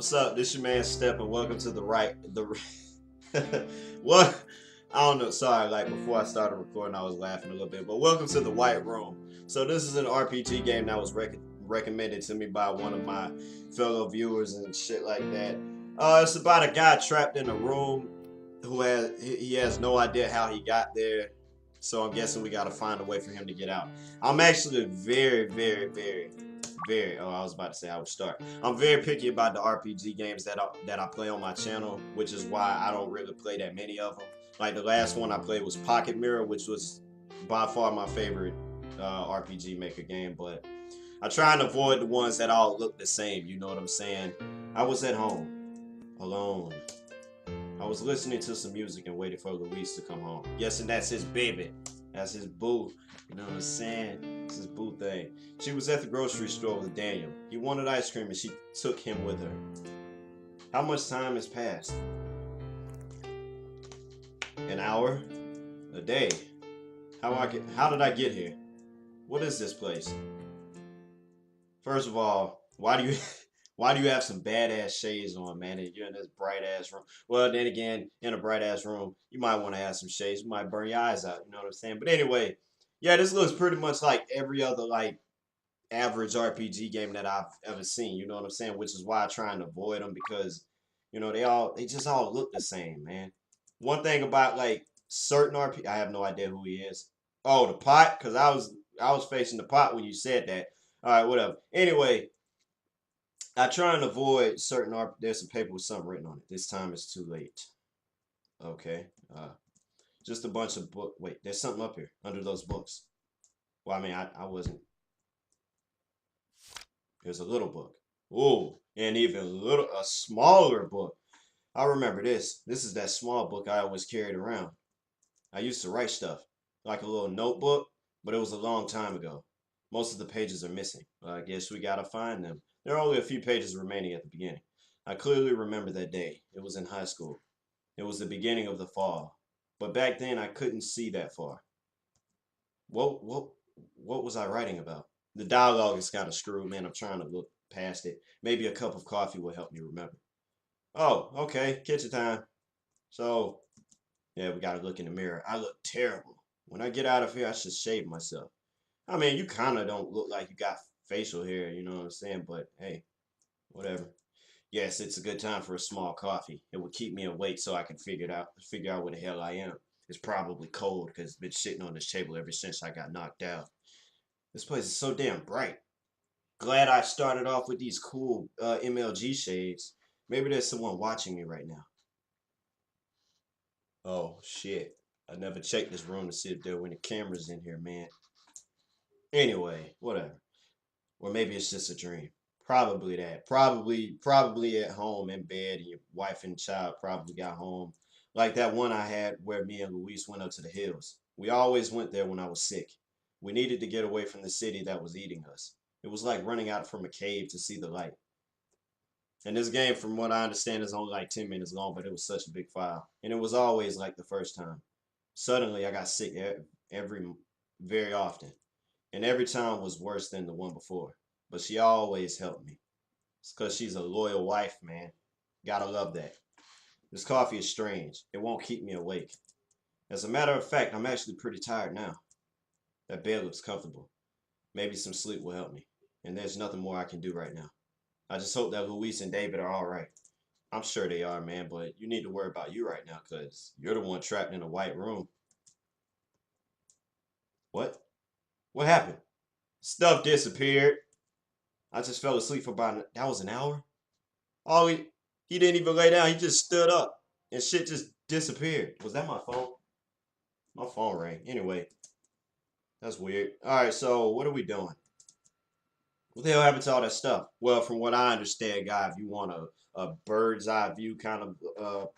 What's up? This your man Step, and welcome to what? I don't know. Sorry, like before I started recording, I was laughing a little bit. But welcome to the White Room. So this is an RPG game that was recommended to me by one of my fellow viewers and shit like that. It's about a guy trapped in a room who he has no idea how he got there. So I'm guessing we gotta find a way for him to get out. I'm actually very. Oh, I was about to say I would start. I'm very picky about the RPG games that I play on my channel, which is why I don't really play that many of them. Like the last one I played was Pocket Mirror, which was by far my favorite RPG Maker game. But I try and avoid the ones that all look the same. You know what I'm saying? I was at home alone. I was listening to some music and waiting for Luis to come home. Yes, and that's his baby. That's his boo. You know what I'm saying? It's his boo thing. She was at the grocery store with Daniel. He wanted ice cream and she took him with her. How much time has passed? An hour? A day? How did I get here? What is this place? First of all, why do you have some badass shades on, man? And you're in this bright ass room. Well, then again, in a bright ass room, you might want to have some shades. You might burn your eyes out. You know what I'm saying? But anyway, yeah, this looks pretty much like every other like average RPG game that I've ever seen. You know what I'm saying? Which is why I try and avoid them because they just all look the same, man. One thing about like certain RP, I have no idea who he is. Oh, the pot, because I was facing the pot when you said that. All right, whatever. Anyway, I try and avoid certain art. There's some paper with something written on it. This time it's too late. Okay. Just a bunch of book. Wait, there's something up here under those books. Well, I mean, I wasn't. There's a little book. Ooh, and even a smaller book. I remember this. This is that small book I always carried around. I used to write stuff, like a little notebook, but it was a long time ago. Most of the pages are missing. Well, I guess we gotta find them. There are only a few pages remaining at the beginning. I clearly remember that day. It was in high school. It was the beginning of the fall. But back then I couldn't see that far. What was I writing about? The dialogue is kind of screwed, man. I'm trying to look past it. Maybe a cup of coffee will help me remember. Oh, okay, kitchen time. So, yeah, we gotta look in the mirror. I look terrible. When I get out of here, I should shave myself. I mean, you kind of don't look like you got facial hair, you know what I'm saying? But hey, whatever. Yes, it's a good time for a small coffee. It would keep me awake so I can figure out where the hell I am. It's probably cold because it's been sitting on this table ever since I got knocked out. This place is so damn bright. Glad I started off with these cool MLG shades. Maybe there's someone watching me right now. Oh shit. I never checked this room to see if there were any cameras in here, man. Anyway, whatever. Or maybe it's just a dream. Probably that. Probably at home in bed and your wife and child probably got home. Like that one I had where me and Luis went up to the hills. We always went there when I was sick. We needed to get away from the city that was eating us. It was like running out from a cave to see the light. And this game, from what I understand, is only like 10 minutes long, but it was such a big file. And it was always like the first time. Suddenly, I got sick every very often. And every time was worse than the one before. But she always helped me. It's because she's a loyal wife, man. Gotta love that. This coffee is strange. It won't keep me awake. As a matter of fact, I'm actually pretty tired now. That bed looks comfortable. Maybe some sleep will help me. And there's nothing more I can do right now. I just hope that Luis and David are alright. I'm sure they are, man, but you need to worry about you right now because you're the one trapped in a white room. What? What happened? Stuff disappeared. I just fell asleep for that was an hour? Oh, he didn't even lay down. He just stood up and shit just disappeared. Was that my phone? My phone rang. Anyway, that's weird. All right, so what are we doing? What the hell happened to all that stuff? Well, from what I understand, guy, if you want a bird's eye view kind of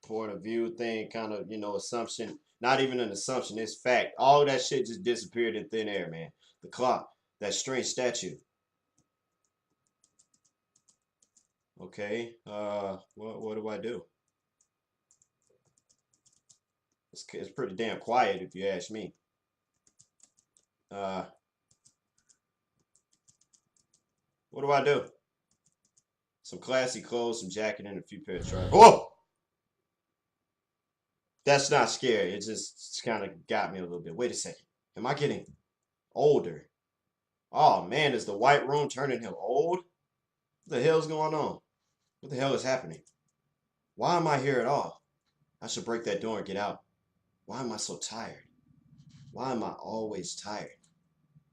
point of view thing, kind of, assumption, not even an assumption, it's fact. All of that shit just disappeared in thin air, man. The clock, that strange statue. Okay, what do I do? It's pretty damn quiet if you ask me. Uh, what do I do? Some classy clothes, some jacket, and a few pair of trousers. Whoa! That's not scary. It just kind of got me a little bit. Wait a second. Am I getting older? Oh man, is the white room turning him old? What the hell's going on? What the hell is happening? Why am I here at all? I should break that door and get out. Why am I so tired? Why am I always tired?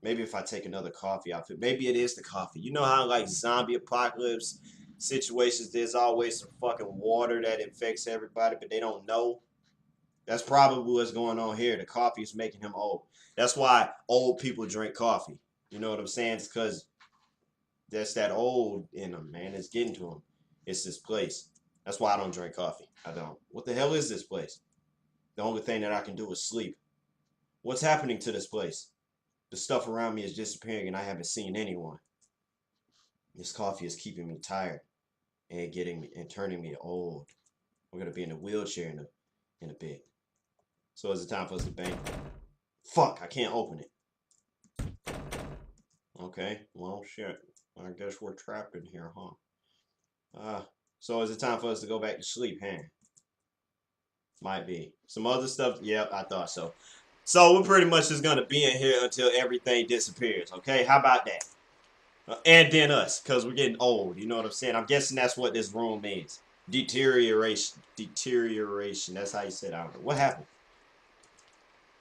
Maybe if I take another coffee outfit, maybe it is the coffee. You know how like zombie apocalypse situations, there's always some fucking water that infects everybody, but they don't know. That's probably what's going on here. The coffee is making him old. That's why old people drink coffee. You know what I'm saying? It's because that's that old in them, man. It's getting to them. It's this place. That's why I don't drink coffee. I don't. What the hell is this place? The only thing that I can do is sleep. What's happening to this place? The stuff around me is disappearing and I haven't seen anyone. This coffee is keeping me tired and getting me and turning me old. We're gonna be in a wheelchair in a bit. So is it time for us to bang? Fuck, I can't open it. Okay, well shit. I guess we're trapped in here, huh? So is it time for us to go back to sleep, huh? Might be. Some other stuff, yep, I thought so. So we're pretty much just gonna be in here until everything disappears, okay? How about that? And then us, because we're getting old, you know what I'm saying? I'm guessing that's what this room means. Deterioration. Deterioration. That's how you said it. I don't know. What happened?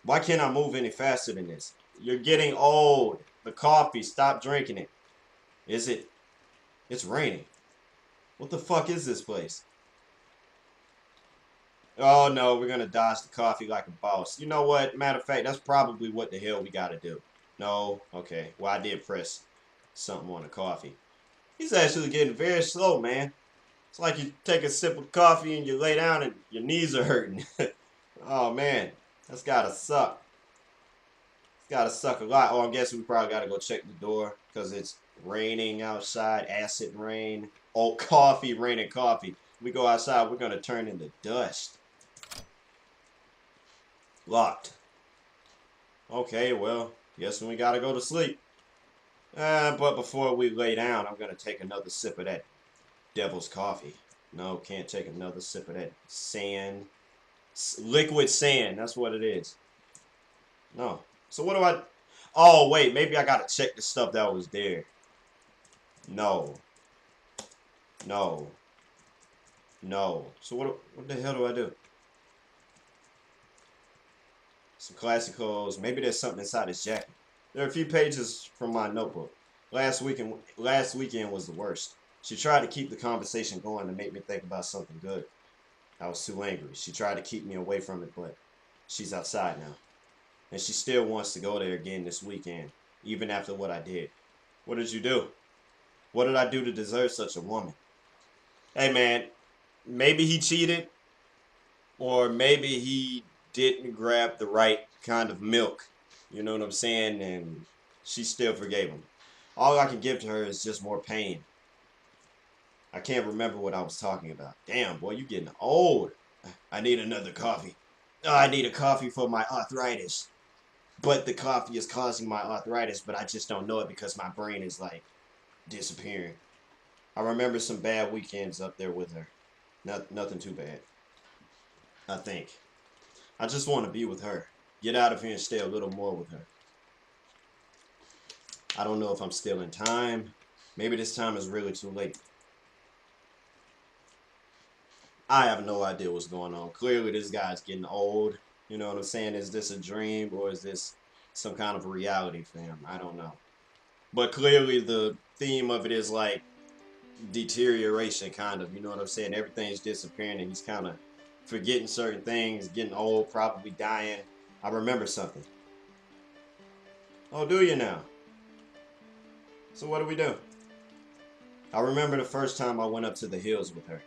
Why can't I move any faster than this? You're getting old. The coffee, stop drinking it. Is it? It's raining. What the fuck is this place? Oh no, we're gonna dodge the coffee like a boss. You know what? Matter of fact, that's probably what the hell we gotta do. No? Okay. Well, I did press something on the coffee. He's actually getting very slow, man. It's like you take a sip of coffee and you lay down and your knees are hurting. Oh man, that's gotta suck. It's gotta suck a lot. Oh, I'm guessing we probably gotta go check the door because it's raining outside, acid rain. Oh, coffee, raining coffee. We go outside, we're gonna turn into dust. Locked. Okay, well, guess we gotta go to sleep. But before we lay down, I'm gonna take another sip of that devil's coffee. No, can't take another sip of that sand. Liquid sand, that's what it is. No. So what do I... Oh, wait, maybe I gotta check the stuff that was there. No. No. No. So what the hell do I do? Some classic clothes. Maybe there's something inside this jacket. There are a few pages from my notebook. Last weekend was the worst. She tried to keep the conversation going to make me think about something good. I was too angry. She tried to keep me away from it, but she's outside now. And she still wants to go there again this weekend, even after what I did. What did you do? What did I do to deserve such a woman? Hey man, maybe he cheated, or maybe he didn't grab the right kind of milk. You know what I'm saying? And she still forgave him. All I can give to her is just more pain. I can't remember what I was talking about. Damn, boy, you getting old. I need another coffee. Oh, I need a coffee for my arthritis. But the coffee is causing my arthritis, but I just don't know it because my brain is like disappearing. I remember some bad weekends up there with her. Nothing too bad. I think. I just want to be with her. Get out of here and stay a little more with her. I don't know if I'm still in time. Maybe this time is really too late. I have no idea what's going on. Clearly, this guy's getting old. You know what I'm saying? Is this a dream or is this some kind of reality for him? I don't know. But clearly, the theme of it is like deterioration, kind of. You know what I'm saying? Everything's disappearing and he's kind of forgetting certain things, getting old, probably dying. I remember something. Oh, do you now? So what do we do? I remember the first time I went up to the hills with her.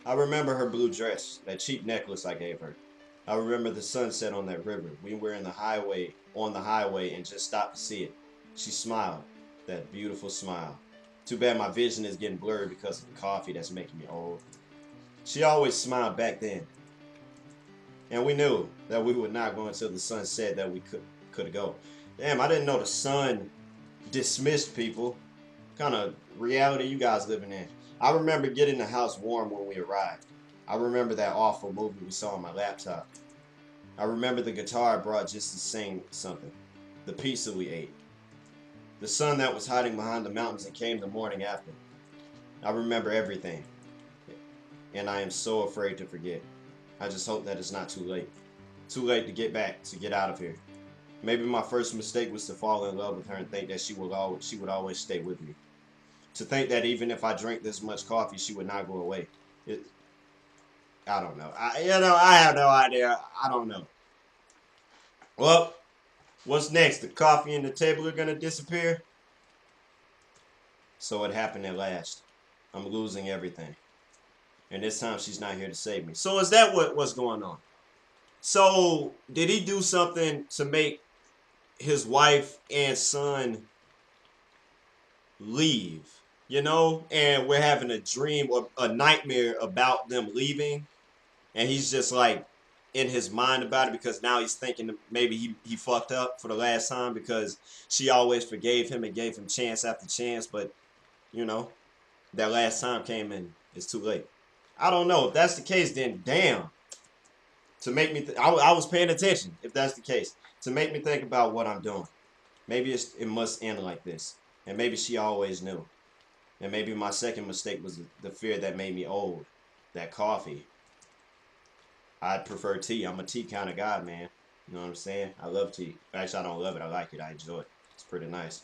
I remember her blue dress, that cheap necklace I gave her. I remember the sunset on that river. We were on the highway and just stopped to see it. She smiled, that beautiful smile. Too bad my vision is getting blurred because of the coffee that's making me old. She always smiled back then. And we knew that we would not go until the sun said that we could go. Damn, I didn't know the sun dismissed people. What kind of reality you guys living in? I remember getting the house warm when we arrived. I remember that awful movie we saw on my laptop. I remember the guitar I brought just to sing something. The pizza we ate. The sun that was hiding behind the mountains and came the morning after. I remember everything. And I am so afraid to forget. I just hope that it's not too late. Too late to get back, to get out of here. Maybe my first mistake was to fall in love with her and think that she would always stay with me. To think that even if I drank this much coffee, she would not go away. I don't know. I have no idea. I don't know. Well, what's next? The coffee and the table are gonna disappear? So it happened at last. I'm losing everything. And this time she's not here to save me. So is that what's going on? So did he do something to make his wife and son leave? You know, and we're having a dream or a nightmare about them leaving. And he's just like in his mind about it because now he's thinking maybe he fucked up for the last time because she always forgave him and gave him chance after chance. But, you know, that last time came and it's too late. I don't know. If that's the case, then damn. To make me, I was paying attention, if that's the case. To make me think about what I'm doing. Maybe it must end like this. And maybe she always knew. And maybe my second mistake was the fear that made me old. That coffee. I'd prefer tea. I'm a tea kind of guy, man. You know what I'm saying? I love tea. Actually, I don't love it. I like it. I enjoy it. It's pretty nice.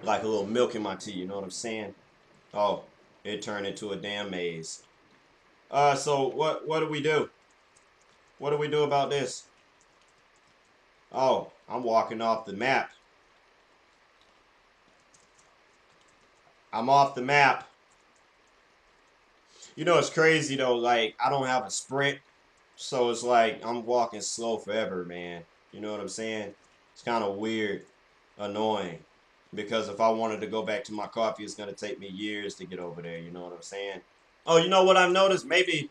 Like a little milk in my tea, you know what I'm saying? Oh, it turned into a damn maze. So what do we do? What do we do about this? Oh, I'm walking off the map. I'm off the map. You know, it's crazy though, like I don't have a sprint, so it's like I'm walking slow forever, man. You know what I'm saying? It's kind of weird, annoying, because if I wanted to go back to my coffee, it's gonna take me years to get over there. You know what I'm saying? Oh, you know what I've noticed? Maybe,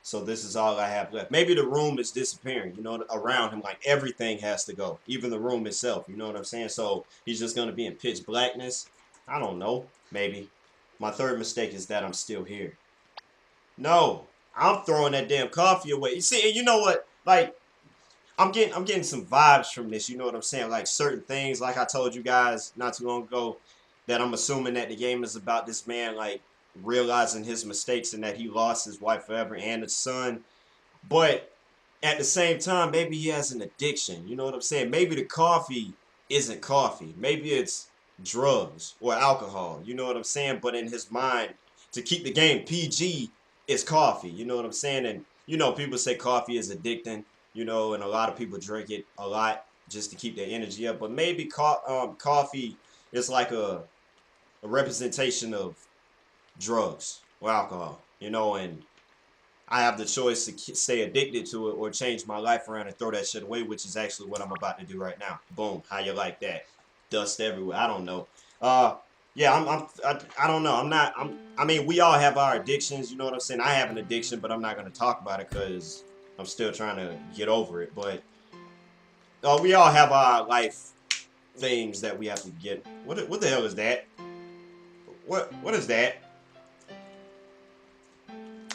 so this is all I have left. Maybe the room is disappearing, you know, around him. Like everything has to go, even the room itself. You know what I'm saying? So he's just gonna be in pitch blackness. I don't know. Maybe. My third mistake is that I'm still here. No, I'm throwing that damn coffee away. You see, and you know what? Like, I'm getting some vibes from this. You know what I'm saying? Like certain things, like I told you guys not too long ago, that I'm assuming that the game is about this man like realizing his mistakes and that he lost his wife forever and his son. But at the same time, maybe he has an addiction. You know what I'm saying? Maybe the coffee isn't coffee. Maybe it's drugs or alcohol. You know what I'm saying? But in his mind, to keep the game PG, it's coffee. You know what I'm saying? And, you know, people say coffee is addicting, you know, and a lot of people drink it a lot just to keep their energy up. But maybe coffee is like a representation of drugs or alcohol, you know, and I have the choice to stay addicted to it or change my life around and throw that shit away, which is actually what I'm about to do right now. Boom. How you like that? Dust everywhere. I don't know. Yeah, I don't know. I mean, we all have our addictions. You know what I'm saying? I have an addiction, but I'm not going to talk about it because I'm still trying to get over it. But we all have our life things that we have to get. What the hell is that? What is that?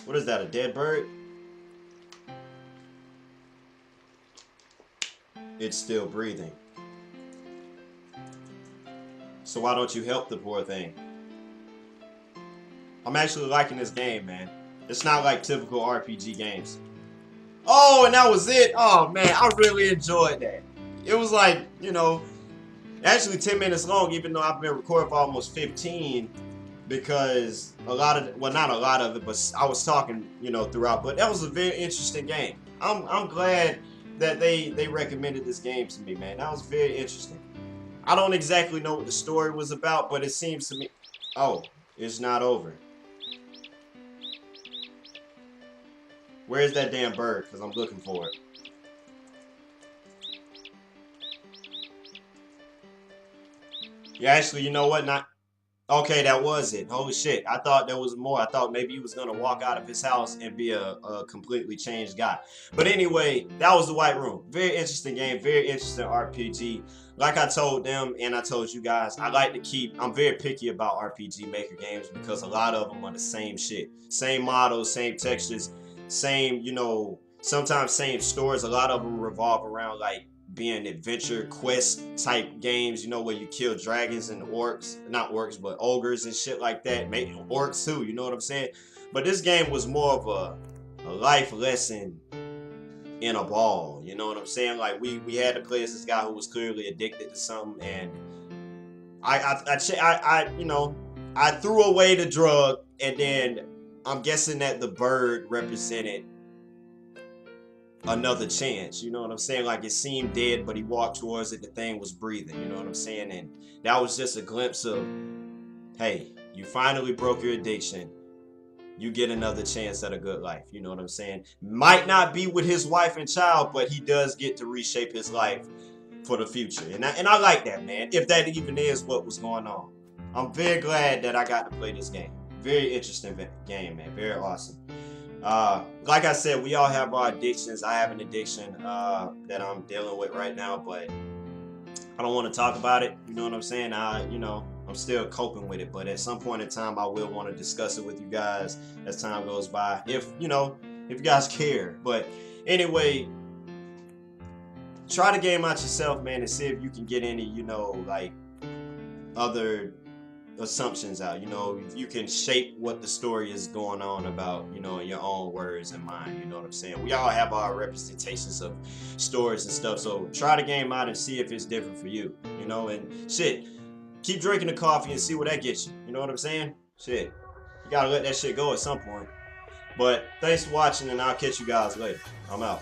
What is that, a dead bird? It's still breathing. So why don't you help the poor thing? I'm actually liking this game, man. It's not like typical RPG games. Oh, and that was it? Oh, man, I really enjoyed that. It was like, you know, actually 10 minutes long, even though I've been recording for almost 15. Because a lot of, well, not a lot of it, but I was talking, you know, throughout. But that was a very interesting game. I'm glad that they recommended this game to me, man. That was very interesting. I don't exactly know what the story was about, but it seems to me, oh, it's not over. Where's that damn bird? Because I'm looking for it. Yeah, actually, you know what? Not. Okay, that was it. Holy shit. I thought there was more. I thought maybe he was going to walk out of his house and be a completely changed guy. But anyway, that was The White Room. Very interesting game. Very interesting RPG. like I told them and I told you guys, I like to keep, I'm very picky about RPG Maker games because a lot of them are the same shit. Same models, same textures, same, you know, sometimes same stories. A lot of them revolve around like being adventure quest type games, you know, where you kill dragons and orcs, not orcs, but ogres and shit like that. Maybe orcs too, you know what I'm saying? But this game was more of a life lesson in a ball, you know what I'm saying? Like we had to play as this guy who was clearly addicted to something, and you know, I threw away the drug, and then I'm guessing that the bird represented another chance, you know what I'm saying? Like it seemed dead, but he walked towards it, the thing was breathing, you know what I'm saying? And that was just a glimpse of, hey, you finally broke your addiction. You get another chance at a good life, you know what I'm saying? Might not be with his wife and child, but he does get to reshape his life for the future. And I like that, man, if that even is what was going on. I'm very glad that I got to play this game. Very interesting game, man. Very awesome. Like I said, we all have our addictions. I have an addiction that I'm dealing with right now, but I don't want to talk about it. You know what I'm saying? You know, I'm still coping with it, but at some point in time, I will want to discuss it with you guys as time goes by. If, you know, if you guys care. But anyway, try the game out yourself, man, and see if you can get any, you know, like other assumptions out. You know, if you can shape what the story is going on about, you know, in your own words and mind. You know what I'm saying? We all have our representations of stories and stuff, so try the game out and see if it's different for you, you know. And shit, keep drinking the coffee and see where that gets you, you know what I'm saying? Shit, you gotta let that shit go at some point. But thanks for watching, and I'll catch you guys later. I'm out.